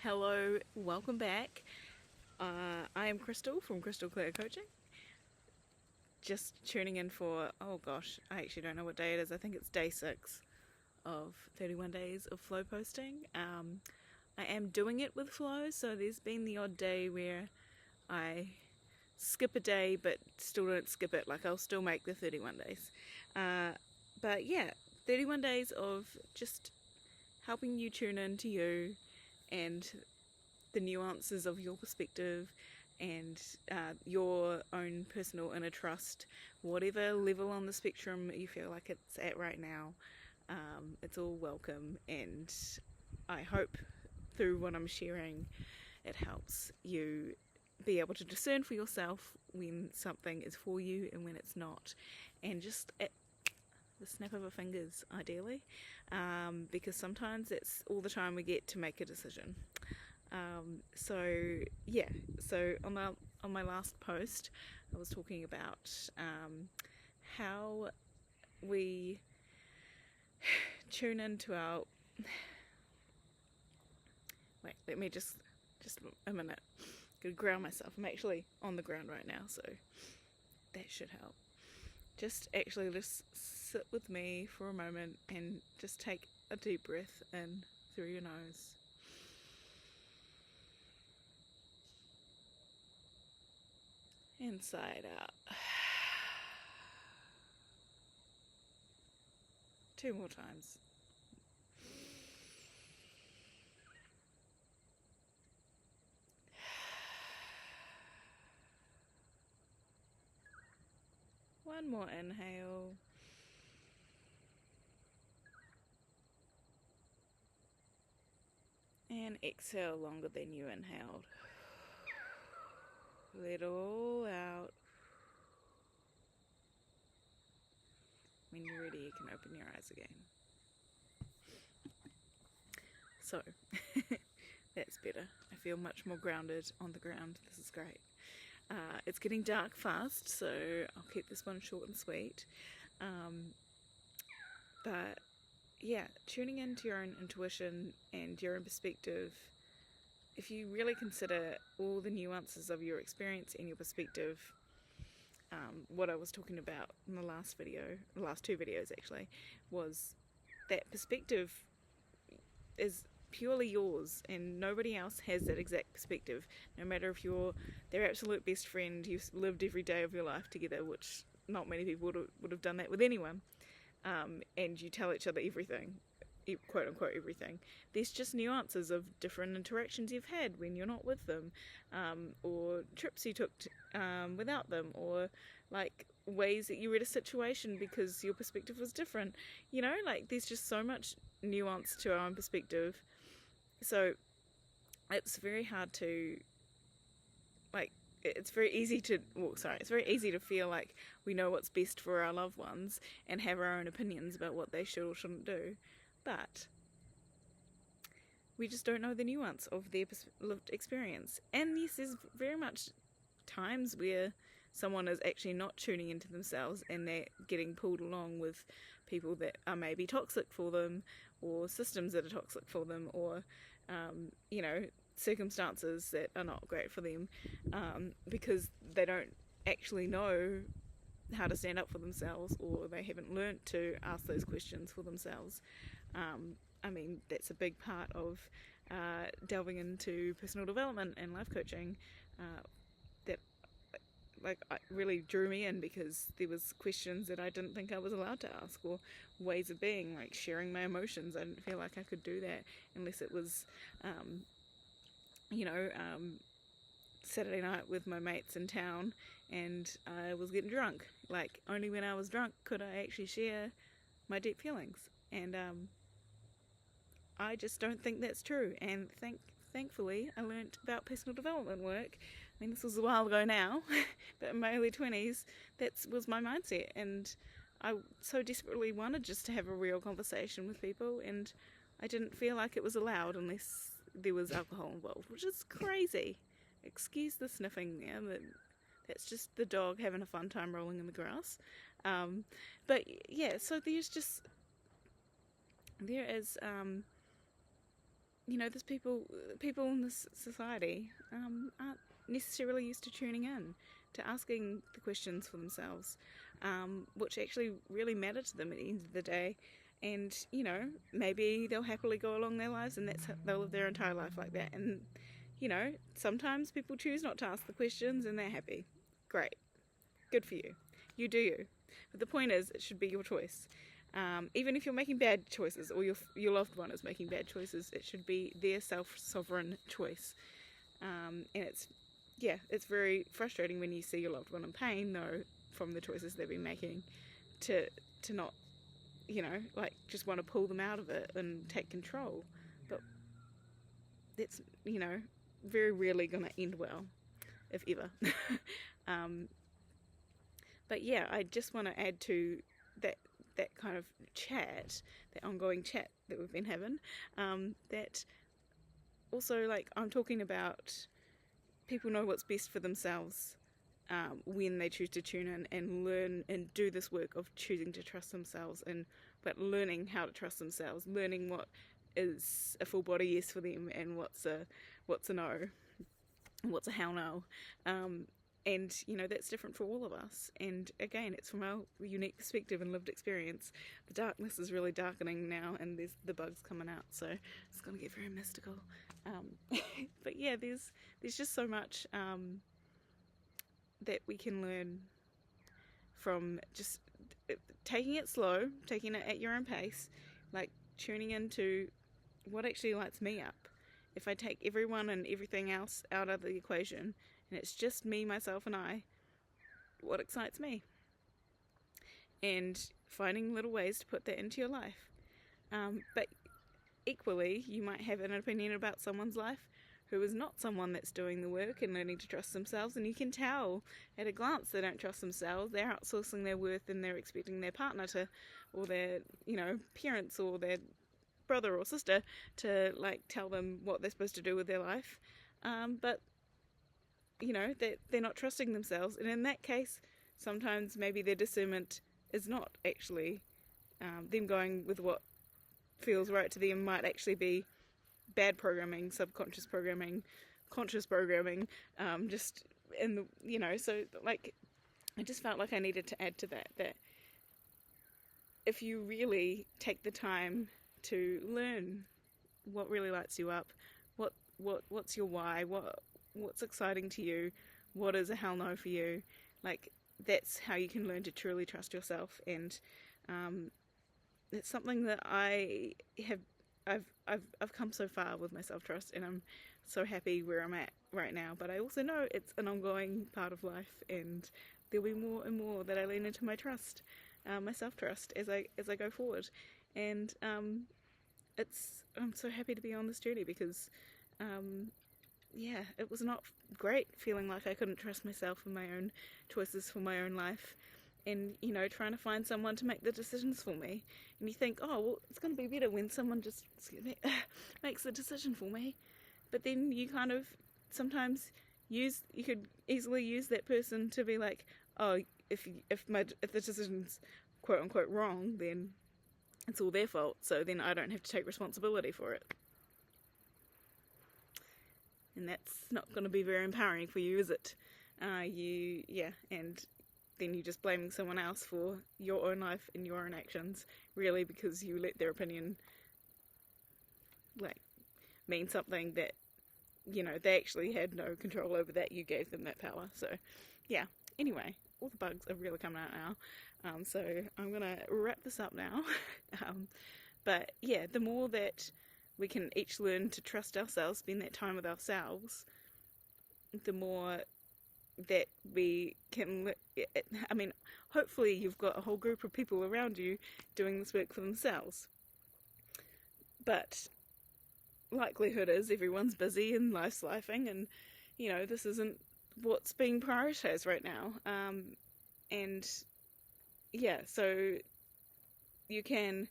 Hello, welcome back. I am Crystal from Crystal Clear Coaching. Just tuning in for, oh gosh, I actually don't know what day it is. I think it's day 6 of 31 days of flow posting. I am doing it with flow, so there's been the odd day where I skip a day but still don't skip it. Like, I'll still make the 31 days. But yeah, 31 days of just helping you tune in to you and the nuances of your perspective and your own personal inner trust, whatever level on the spectrum you feel like it's at right now. It's all welcome, and I hope through what I'm sharing it helps you be able to discern for yourself when something is for you and when it's not, and just at the snap of our fingers ideally, because sometimes it's all the time we get to make a decision. So on my last post I was talking about how we tune into our let me just a minute, gotta ground myself. I'm actually on the ground right now, so that should help. Just sit with me for a moment and just take a deep breath in through your nose. Inside out. 2 more times. One more inhale. And exhale longer than you inhaled. Let it all out. When you're ready, you can open your eyes again. So, that's better. I feel much more grounded on the ground. This is great. It's getting dark fast, so I'll keep this one short and sweet. But yeah, tuning into your own intuition and your own perspective, if you really consider all the nuances of your experience and your perspective, what I was talking about in the last 2 videos actually, was that perspective is purely yours and nobody else has that exact perspective. No matter if you're their absolute best friend, you've lived every day of your life together, which not many people would have done that with anyone, and you tell each other everything, quote unquote everything. There's just nuances of different interactions you've had when you're not with them, or trips you took without them, or like ways that you read a situation because your perspective was different. Like, there's just so much nuance to our own perspective. So it's very hard to, it's very easy to feel like we know what's best for our loved ones and have our own opinions about what they should or shouldn't do, but we just don't know the nuance of their lived experience. And yes, there's very much times where someone is actually not tuning into themselves and they're getting pulled along with people that are maybe toxic for them, or systems that are toxic for them, or circumstances that are not great for them, because they don't actually know how to stand up for themselves, or they haven't learnt to ask those questions for themselves. That's a big part of delving into personal development and life coaching, that really drew me in, because there was questions that I didn't think I was allowed to ask, or ways of being, like sharing my emotions. I didn't feel like I could do that unless it was Saturday night with my mates in town and I was getting drunk. Like, only when I was drunk could I actually share my deep feelings, and I just don't think that's true. And thankfully I learnt about personal development work. This was a while ago now, but in my early 20s, that was my mindset, and I so desperately wanted just to have a real conversation with people, and I didn't feel like it was allowed unless there was alcohol involved, which is crazy. Excuse the sniffing there, but that's just the dog having a fun time rolling in the grass. But yeah, so there is there's people in this society aren't necessarily used to tuning in, to asking the questions for themselves, which actually really matter to them at the end of the day. And maybe they'll happily go along their lives, and they'll live their entire life like that. And sometimes people choose not to ask the questions, and they're happy. Great, good for you. You do you. But the point is, it should be your choice. Even if you're making bad choices, or your loved one is making bad choices, it should be their sovereign choice. And it's very frustrating when you see your loved one in pain, though, from the choices they've been making, to not, just want to pull them out of it and take control. But that's, very rarely going to end well, if ever. But yeah, I just want to add to that kind of chat, that ongoing chat that we've been having, that also, I'm talking about people know what's best for themselves when they choose to tune in and learn and do this work of choosing to trust themselves, but learning how to trust themselves, learning what is a full body yes for them and what's a no, what's a hell no. And, that's different for all of us. And again, it's from our unique perspective and lived experience. The darkness is really darkening now, and there's the bugs coming out, so it's going to get very mystical. But yeah, there's just so much that we can learn from just taking it slow, taking it at your own pace, tuning into what actually lights me up. If I take everyone and everything else out of the equation, and it's just me, myself, and I, what excites me? And finding little ways to put that into your life. But equally, you might have an opinion about someone's life who is not someone that's doing the work and learning to trust themselves, and you can tell at a glance they don't trust themselves. They're outsourcing their worth, and they're expecting their partner to, or their, parents or their brother or sister to tell them what they're supposed to do with their life. But they're not trusting themselves, and in that case, sometimes maybe their discernment is not actually them going with what feels right to them. Might actually be bad programming, subconscious programming, conscious programming, just in the so I just felt like I needed to add to that if you really take the time to learn what really lights you up, what's your why, what's exciting to you, what is a hell no for you, that's how you can learn to truly trust yourself. And it's something that I've come so far with my self-trust, and I'm so happy where I'm at right now. But I also know it's an ongoing part of life, and there'll be more and more that I lean into my trust, my self-trust as I go forward. And I'm so happy to be on this journey, because it was not great feeling like I couldn't trust myself and my own choices for my own life, and trying to find someone to make the decisions for me. And you think, oh well, it's going to be better when someone just makes the decision for me. But then you kind of sometimes you could easily use that person to be like, oh, if the decision's quote unquote wrong, then it's all their fault, so then I don't have to take responsibility for it. And that's not going to be very empowering for you, is it? And then you're just blaming someone else for your own life and your own actions, really, because you let their opinion mean something that they actually had no control over, that you gave them that power. So yeah, anyway, all the bugs are really coming out now, so I'm gonna wrap this up now. But yeah, the more that we can each learn to trust ourselves, spend that time with ourselves, the more that we can, hopefully you've got a whole group of people around you doing this work for themselves. But likelihood is everyone's busy and life's lifing, and this isn't what's being prioritized right now. And yeah, so you can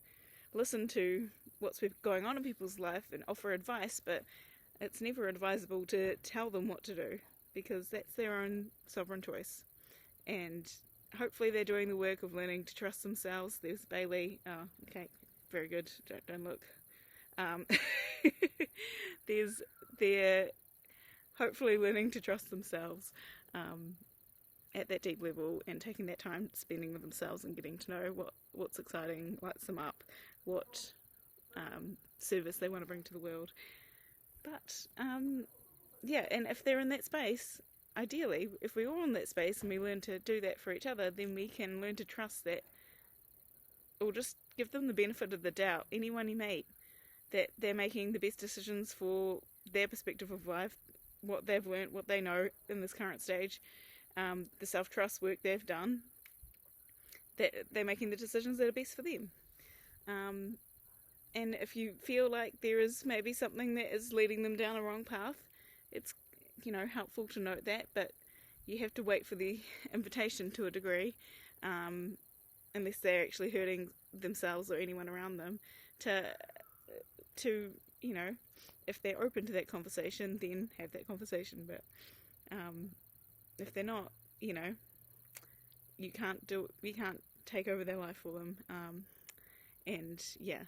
listen to what's going on in people's life and offer advice, but it's never advisable to tell them what to do, because that's their own sovereign choice. And hopefully they're doing the work of learning to trust themselves. There's Bailey. Oh, okay, very good. Don't look. They're hopefully learning to trust themselves at that deep level, and taking that time spending with themselves and getting to know what's exciting, lights them up, what service they want to bring to the world. But yeah, and if they're in that space, ideally, if we're all in that space and we learn to do that for each other, then we can learn to trust that, or just give them the benefit of the doubt, anyone you meet, that they're making the best decisions for their perspective of life, what they've learnt, what they know in this current stage, the self-trust work they've done, that they're making the decisions that are best for them. And if you feel like there is maybe something that is leading them down a wrong path, it's, helpful to note that, but you have to wait for the invitation to a degree, unless they're actually hurting themselves or anyone around them, to if they're open to that conversation, then have that conversation. But if they're not, you can't take over their life for them. And yeah,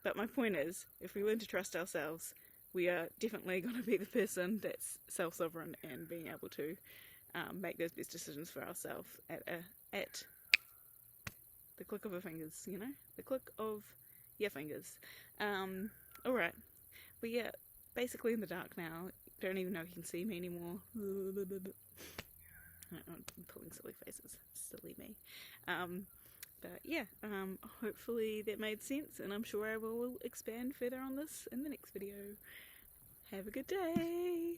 but my point is, if we learn to trust ourselves, we are definitely going to be the person that's self-sovereign and being able to make those best decisions for ourselves at the click of our fingers, the click of your fingers. Alright, but yeah, basically in the dark now. Don't even know if you can see me anymore. I'm pulling silly faces. Silly me. But yeah, hopefully that made sense, and I'm sure I will expand further on this in the next video. Have a good day!